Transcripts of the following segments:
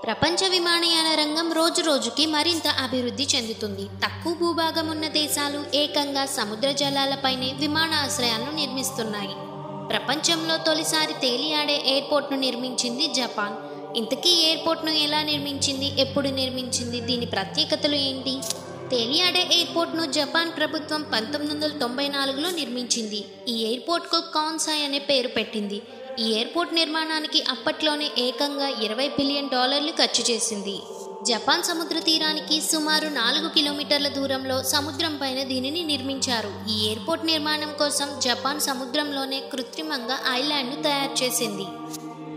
ప్రపంచ విమానయాన రంగం రోజురోజుకి మరింత అభివృద్ధి చెందుతుంది. తక్కువ భూభాగం ఉన్న దేశాలు ఏకంగా సముద్ర జలాలపైనే విమానాశ్రయాలను నిర్మిస్తున్నాయి. ప్రపంచంలో తొలిసారి తేలియాడే ఎయిర్పోర్ట్ను నిర్మించింది జపాన్. ఇంతకీ ఎయిర్పోర్ట్ను ఎలా నిర్మించింది, ఎప్పుడు నిర్మించింది, దీని ప్రత్యేకతలు ఏంటి? తేలియాడే ఎయిర్పోర్ట్ను జపాన్ ప్రభుత్వం 1994లో నిర్మించింది. ఈ ఎయిర్పోర్ట్కు కాన్సాయ్ అనే పేరు పెట్టింది. ఈ ఎయిర్పోర్ట్ నిర్మాణానికి అప్పట్లోనే ఏకంగా $20 బిలియన్ ఖర్చు చేసింది. జపాన్ సముద్ర తీరానికి సుమారు 4 కిలోమీటర్ల దూరంలో సముద్రం పైన దీనిని నిర్మించారు. ఈ ఎయిర్పోర్ట్ నిర్మాణం కోసం జపాన్ సముద్రంలోనే కృత్రిమంగా ఐలాండ్ను తయారు చేసింది.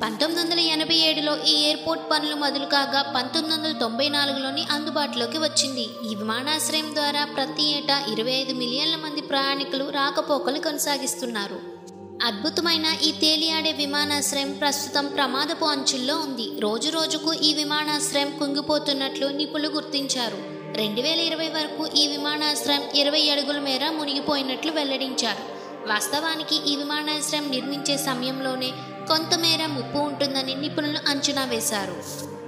1987లో ఈ ఎయిర్పోర్ట్ పనులు మొదలు కాగా 1994లోని అందుబాటులోకి వచ్చింది. ఈ విమానాశ్రయం ద్వారా ప్రతి ఏటా 25 మిలియన్ల మంది ప్రయాణికులు రాకపోకలు కొనసాగిస్తున్నారు. అద్భుతమైన ఈ తేలియాడే విమానాశ్రయం ప్రస్తుతం ప్రమాదపు అంచుల్లో ఉంది. రోజు రోజుకు ఈ విమానాశ్రయం కుంగిపోతున్నట్లు నిపుణులు గుర్తించారు. 2020 వరకు ఈ విమానాశ్రయం 20 అడుగుల మేర మునిగిపోయినట్లు వెల్లడించారు. వాస్తవానికి ఈ విమానాశ్రయం నిర్మించే సమయంలోనే కొంతమేర ముప్పు ఉంటుందని నిపుణులు అంచనా వేశారు.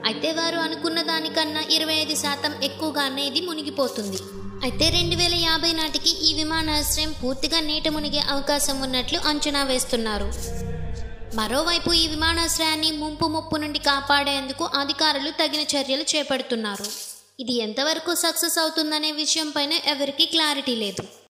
అయితే వారు అనుకున్న దానికన్నా 25% ఎక్కువగానే ఇది మునిగిపోతుంది. అయితే 2050 నాటికి ఈ విమానాశ్రయం పూర్తిగా నీట మునిగే అవకాశం ఉన్నట్లు అంచనా వేస్తున్నారు. మరోవైపు ఈ విమానాశ్రయాన్ని ముప్పు నుండి కాపాడేందుకు అధికారులు తగిన చర్యలు చేపడుతున్నారు. ఇది ఎంతవరకు సక్సెస్ అవుతుందనే విషయంపైన ఎవరికీ క్లారిటీ లేదు.